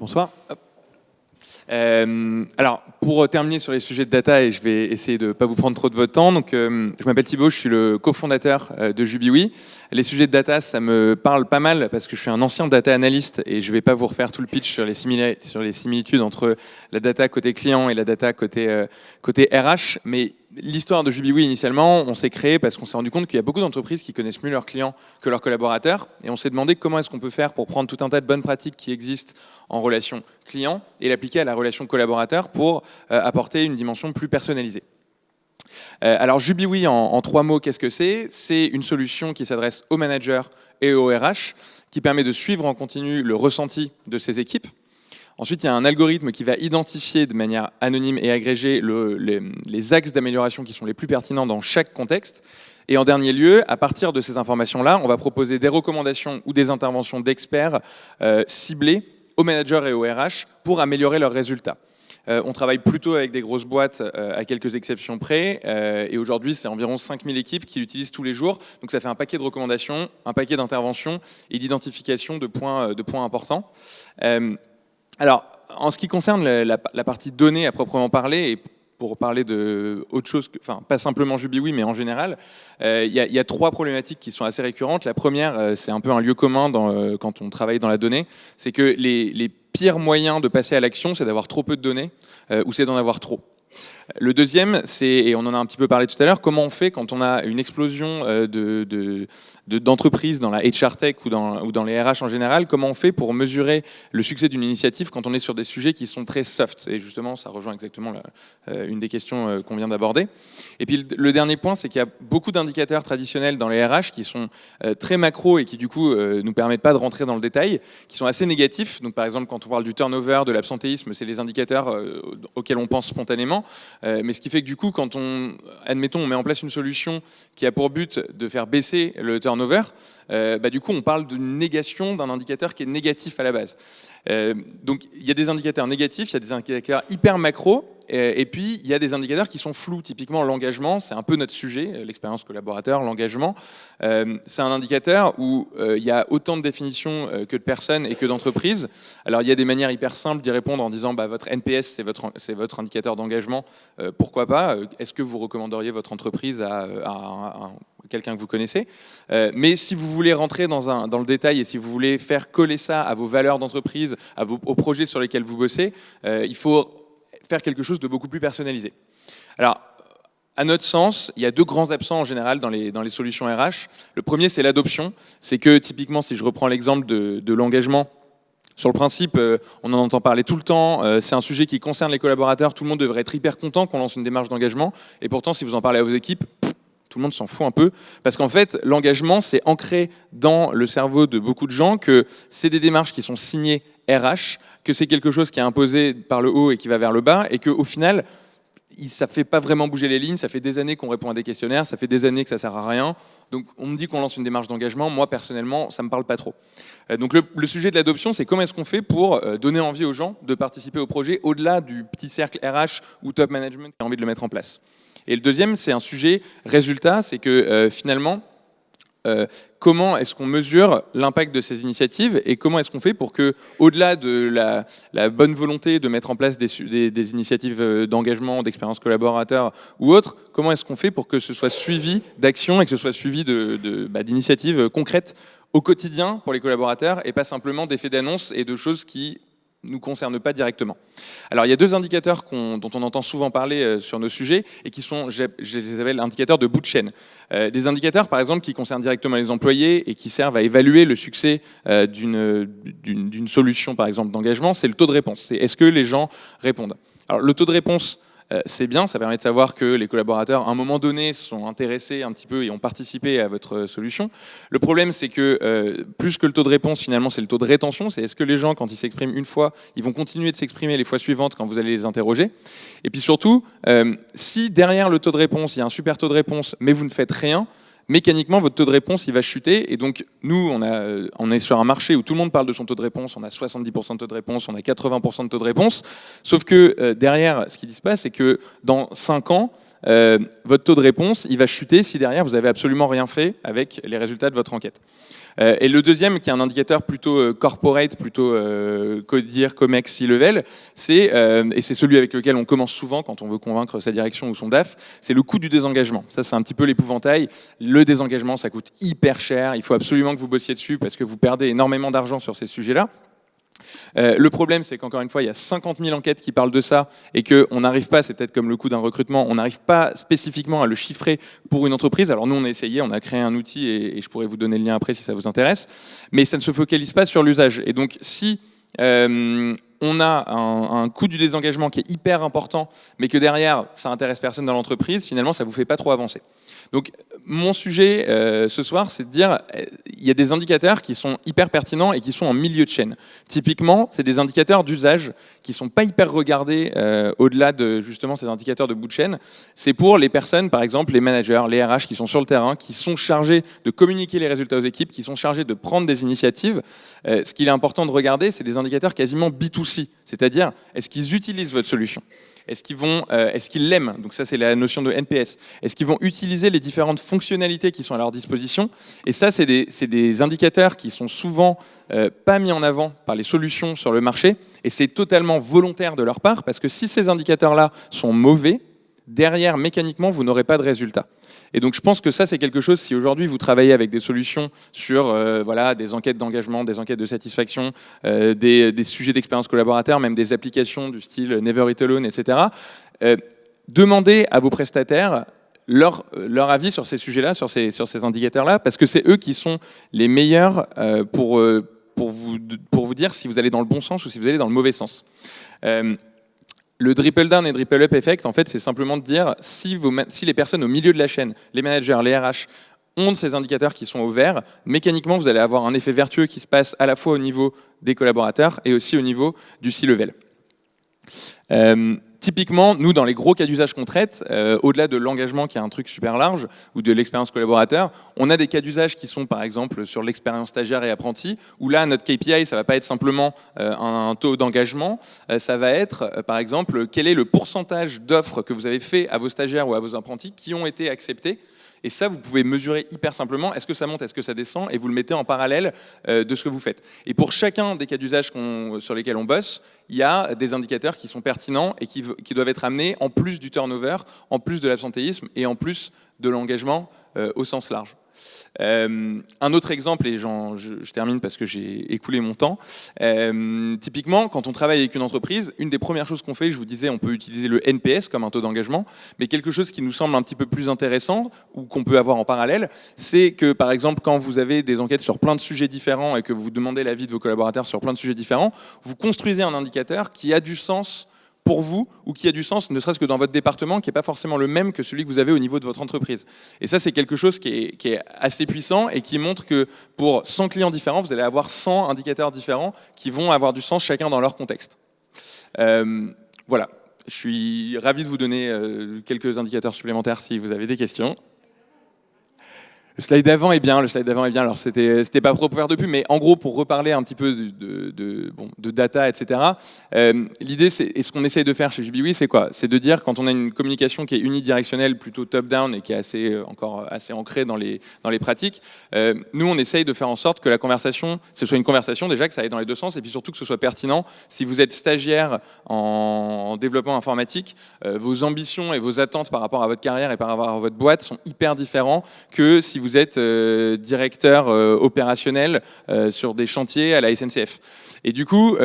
Bonsoir. Alors, pour terminer sur les sujets de data, et je vais essayer de ne pas vous prendre trop de votre temps, donc, je m'appelle Thibaut, je suis le cofondateur de Jubiwi. Les sujets de data, ça me parle pas mal parce que je suis un ancien data analyst et je ne vais pas vous refaire tout le pitch sur les similitudes entre la data côté client et la data côté RH, mais l'histoire de Jubiwi, initialement, on s'est créé parce qu'on s'est rendu compte qu'il y a beaucoup d'entreprises qui connaissent mieux leurs clients que leurs collaborateurs. Et on s'est demandé comment est-ce qu'on peut faire pour prendre tout un tas de bonnes pratiques qui existent en relation client et l'appliquer à la relation collaborateur pour apporter une dimension plus personnalisée. Alors Jubiwi, en 3 mots, qu'est-ce que c'est? C'est une solution qui s'adresse aux managers et aux RH, qui permet de suivre en continu le ressenti de ces équipes. Ensuite, il y a un algorithme qui va identifier de manière anonyme et agrégée les axes d'amélioration qui sont les plus pertinents dans chaque contexte. Et en dernier lieu, à partir de ces informations-là, on va proposer des recommandations ou des interventions d'experts ciblées aux managers et aux RH pour améliorer leurs résultats. On travaille plutôt avec des grosses boîtes, à quelques exceptions près, et aujourd'hui c'est environ 5000 équipes qui l'utilisent tous les jours, donc ça fait un paquet de recommandations, un paquet d'interventions et d'identification de points importants. Alors, en ce qui concerne la partie données à proprement parler, et pour parler de autre chose, enfin pas simplement Jubiwi, mais en général, il y a 3 problématiques qui sont assez récurrentes. La première, c'est un peu un lieu commun quand on travaille dans la donnée, c'est que les pires moyens de passer à l'action, c'est d'avoir trop peu de données ou c'est d'en avoir trop. Le deuxième, c'est, et on en a un petit peu parlé tout à l'heure, comment on fait quand on a une explosion d'entreprises dans la HR Tech ou dans les RH en général, comment on fait pour mesurer le succès d'une initiative quand on est sur des sujets qui sont très soft. Et justement, ça rejoint exactement une des questions qu'on vient d'aborder. Et puis le dernier point, c'est qu'il y a beaucoup d'indicateurs traditionnels dans les RH qui sont très macro et qui du coup nous permettent pas de rentrer dans le détail, qui sont assez négatifs. Donc par exemple, quand on parle du turnover, de l'absentéisme, c'est les indicateurs auxquels on pense spontanément. Mais ce qui fait que du coup, quand admettons, on met en place une solution qui a pour but de faire baisser le turnover, du coup, on parle d'une négation d'un indicateur qui est négatif à la base. Donc, il y a des indicateurs négatifs, il y a des indicateurs hyper macro, et puis il y a des indicateurs qui sont flous. Typiquement, l'engagement, c'est un peu notre sujet, l'expérience collaborateur, l'engagement. C'est un indicateur où il y a autant de définitions que de personnes et que d'entreprises. Alors, il y a des manières hyper simples d'y répondre en disant votre NPS, c'est votre indicateur d'engagement. Pourquoi pas? Est-ce que vous recommanderiez votre entreprise à quelqu'un que vous connaissez? Mais si vous voulez rentrer dans le détail et si vous voulez faire coller ça à vos valeurs d'entreprise, aux projets sur lesquels vous bossez, il faut faire quelque chose de beaucoup plus personnalisé. Alors, à notre sens, il y a 2 grands absents en général dans les solutions RH. Le premier, c'est l'adoption. C'est que typiquement, si je reprends l'exemple de l'engagement, sur le principe, on en entend parler tout le temps, c'est un sujet qui concerne les collaborateurs, tout le monde devrait être hyper content qu'on lance une démarche d'engagement, et pourtant, si vous en parlez à vos équipes, tout le monde s'en fout un peu, parce qu'en fait, l'engagement, c'est ancré dans le cerveau de beaucoup de gens que c'est des démarches qui sont signées RH, que c'est quelque chose qui est imposé par le haut et qui va vers le bas, et qu'au final, ça ne fait pas vraiment bouger les lignes, ça fait des années qu'on répond à des questionnaires, ça fait des années que ça ne sert à rien. Donc on me dit qu'on lance une démarche d'engagement, moi personnellement, ça ne me parle pas trop. Donc le sujet de l'adoption, c'est comment est-ce qu'on fait pour donner envie aux gens de participer au projet au-delà du petit cercle RH ou top management qui a envie de le mettre en place. Et le deuxième, c'est un sujet résultat, c'est que finalement, comment est-ce qu'on mesure l'impact de ces initiatives et comment est-ce qu'on fait pour que, au-delà de la bonne volonté de mettre en place des initiatives d'engagement, d'expérience collaborateur ou autres, comment est-ce qu'on fait pour que ce soit suivi d'actions et que ce soit suivi d'initiatives concrètes au quotidien pour les collaborateurs et pas simplement d'effets d'annonce et de choses qui nous concerne pas directement. Alors il y a 2 indicateurs dont on entend souvent parler sur nos sujets et qui sont, je les appelle indicateurs de bout de chaîne. Des indicateurs par exemple qui concernent directement les employés et qui servent à évaluer le succès d'une solution par exemple d'engagement, c'est le taux de réponse. C'est est-ce que les gens répondent. Alors le taux de réponse, c'est bien, ça permet de savoir que les collaborateurs, à un moment donné, sont intéressés un petit peu et ont participé à votre solution. Le problème, c'est que plus que le taux de réponse, finalement, c'est le taux de rétention. C'est est-ce que les gens, quand ils s'expriment une fois, ils vont continuer de s'exprimer les fois suivantes quand vous allez les interroger. Et puis surtout, si derrière le taux de réponse, il y a un super taux de réponse, mais vous ne faites rien, mécaniquement, votre taux de réponse, il va chuter. Et donc, nous, on est sur un marché où tout le monde parle de son taux de réponse. On a 70% de taux de réponse, on a 80% de taux de réponse. Sauf que derrière, ce qui se passe, c'est que dans 5 ans, votre taux de réponse, il va chuter si derrière, vous avez absolument rien fait avec les résultats de votre enquête. Et le deuxième, qui est un indicateur plutôt corporate, plutôt CODIR, COMEX, C-level, et c'est celui avec lequel on commence souvent quand on veut convaincre sa direction ou son DAF, c'est le coût du désengagement. Ça, c'est un petit peu l'épouvantail. Le désengagement, ça coûte hyper cher. Il faut absolument que vous bossiez dessus parce que vous perdez énormément d'argent sur ces sujets-là. Le problème, c'est qu'encore une fois, il y a 50 000 enquêtes qui parlent de ça et qu'on n'arrive pas, c'est peut-être comme le coût d'un recrutement, on n'arrive pas spécifiquement à le chiffrer pour une entreprise. Alors nous, on a essayé, on a créé un outil et je pourrais vous donner le lien après si ça vous intéresse, mais ça ne se focalise pas sur l'usage. Et donc, si on a un coût du désengagement qui est hyper important, mais que derrière, ça intéresse personne dans l'entreprise, finalement, ça ne vous fait pas trop avancer. Donc, mon sujet ce soir, c'est de dire, il y a des indicateurs qui sont hyper pertinents et qui sont en milieu de chaîne. Typiquement, c'est des indicateurs d'usage qui sont pas hyper regardés au-delà de justement ces indicateurs de bout de chaîne. C'est pour les personnes, par exemple, les managers, les RH qui sont sur le terrain, qui sont chargés de communiquer les résultats aux équipes, qui sont chargés de prendre des initiatives. Ce qu'il est important de regarder, c'est des indicateurs quasiment B2C, c'est-à-dire, est-ce qu'ils utilisent votre solution ? Est-ce qu'ils l'aiment? Donc ça, c'est la notion de NPS. Est-ce qu'ils vont utiliser les différentes fonctionnalités qui sont à leur disposition? Et ça, c'est des indicateurs qui sont souvent pas mis en avant par les solutions sur le marché. Et c'est totalement volontaire de leur part, parce que si ces indicateurs-là sont mauvais, derrière, mécaniquement, vous n'aurez pas de résultat. Et donc, je pense que ça, c'est quelque chose, si aujourd'hui vous travaillez avec des solutions sur voilà, des enquêtes d'engagement, des enquêtes de satisfaction, des sujets d'expérience collaborateur, même des applications du style Never Eat Alone, etc., demandez à vos prestataires leur avis sur ces sujets-là, sur ces indicateurs-là, parce que c'est eux qui sont les meilleurs pour vous dire si vous allez dans le bon sens ou si vous allez dans le mauvais sens. Le triple down et triple up effect, en fait, c'est simplement de dire si les personnes au milieu de la chaîne, les managers, les RH, ont ces indicateurs qui sont au vert, mécaniquement, vous allez avoir un effet vertueux qui se passe à la fois au niveau des collaborateurs et aussi au niveau du C-level. Typiquement, nous, dans les gros cas d'usage qu'on traite, au-delà de l'engagement qui est un truc super large, ou de l'expérience collaborateur, on a des cas d'usage qui sont, par exemple, sur l'expérience stagiaire et apprenti, où là, notre KPI, ça ne va pas être simplement un taux d'engagement, ça va être, par exemple, quel est le pourcentage d'offres que vous avez fait à vos stagiaires ou à vos apprentis qui ont été acceptés. Et ça, vous pouvez mesurer hyper simplement, est-ce que ça monte, est-ce que ça descend, et vous le mettez en parallèle de ce que vous faites. Et pour chacun des cas d'usage sur lesquels on bosse, il y a des indicateurs qui sont pertinents et qui doivent être amenés en plus du turnover, en plus de l'absentéisme et en plus de l'engagement au sens large. Un autre exemple, et je termine parce que j'ai écoulé mon temps, typiquement quand on travaille avec une entreprise, une des premières choses qu'on fait, je vous disais, on peut utiliser le NPS comme un taux d'engagement, mais quelque chose qui nous semble un petit peu plus intéressant ou qu'on peut avoir en parallèle, c'est que par exemple quand vous avez des enquêtes sur plein de sujets différents et que vous demandez l'avis de vos collaborateurs sur plein de sujets différents, vous construisez un indicateur qui a du sens pour vous, ou qui a du sens, ne serait-ce que dans votre département, qui n'est pas forcément le même que celui que vous avez au niveau de votre entreprise. Et ça, c'est quelque chose qui est assez puissant et qui montre que pour 100 clients différents, vous allez avoir 100 indicateurs différents qui vont avoir du sens chacun dans leur contexte. Voilà, je suis ravi de vous donner quelques indicateurs supplémentaires si vous avez des questions. Le slide d'avant est bien, alors c'était pas trop ouvert depuis, mais en gros, pour reparler un petit peu de data, etc., l'idée, et ce qu'on essaye de faire chez JBWE, c'est quoi? C'est de dire, quand on a une communication qui est unidirectionnelle, plutôt top-down, et qui est encore assez ancrée dans les pratiques, nous, on essaye de faire en sorte que la conversation, ce soit une conversation déjà, que ça aille dans les deux sens, et puis surtout que ce soit pertinent. Si vous êtes stagiaire en développement informatique, vos ambitions et vos attentes par rapport à votre carrière et par rapport à votre boîte sont hyper différents que si vous êtes directeur opérationnel sur des chantiers à la SNCF. Et du coup,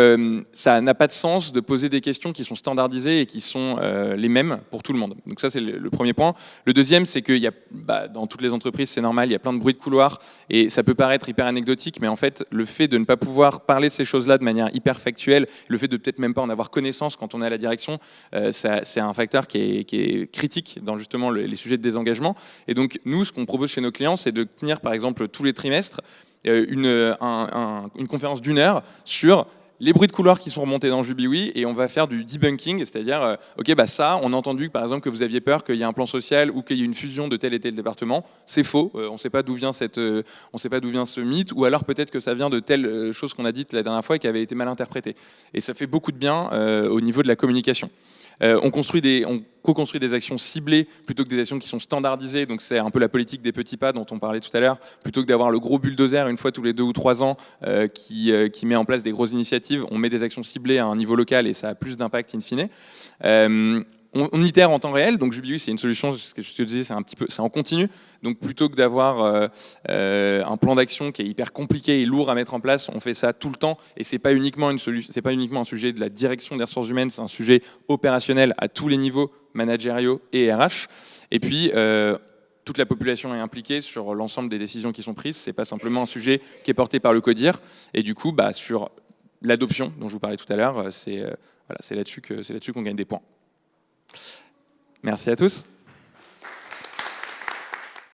ça n'a pas de sens de poser des questions qui sont standardisées et qui sont les mêmes pour tout le monde. Donc ça, c'est le premier point. Le deuxième, c'est qu'il y a, dans toutes les entreprises, c'est normal, il y a plein de bruits de couloir et ça peut paraître hyper anecdotique, mais en fait, le fait de ne pas pouvoir parler de ces choses-là de manière hyper factuelle, le fait de peut-être même pas en avoir connaissance quand on est à la direction, c'est un facteur qui est critique dans justement les sujets de désengagement. Et donc, nous, ce qu'on propose chez nos clients, c'est de tenir, par exemple, tous les trimestres, une conférence d'1 heure sur les bruits de couloir qui sont remontés dans Jubilee et on va faire du debunking, c'est-à-dire, ok, bah ça, on a entendu par exemple que vous aviez peur qu'il y ait un plan social ou qu'il y ait une fusion de tel et tel département. C'est faux. On ne sait pas d'où vient ce mythe, ou alors peut-être que ça vient de telle chose qu'on a dite la dernière fois et qui avait été mal interprétée. Et ça fait beaucoup de bien au niveau de la communication. On co-construit des actions ciblées plutôt que des actions qui sont standardisées. Donc c'est un peu la politique des petits pas dont on parlait tout à l'heure. Plutôt que d'avoir le gros bulldozer une fois tous les 2 ou 3 ans qui met en place des grosses initiatives, on met des actions ciblées à un niveau local et ça a plus d'impact in fine. On itère en temps réel, donc Jubilee c'est une solution, ce que je te disais, c'est en continu. Donc plutôt que d'avoir un plan d'action qui est hyper compliqué et lourd à mettre en place, on fait ça tout le temps. Et c'est pas uniquement un sujet de la direction des ressources humaines, c'est un sujet opérationnel à tous les niveaux, managériaux et RH. Et puis toute la population est impliquée sur l'ensemble des décisions qui sont prises. C'est pas simplement un sujet qui est porté par le CODIR. Et du coup, sur l'adoption dont je vous parlais tout à l'heure, c'est là-dessus qu'on gagne des points. Merci à tous.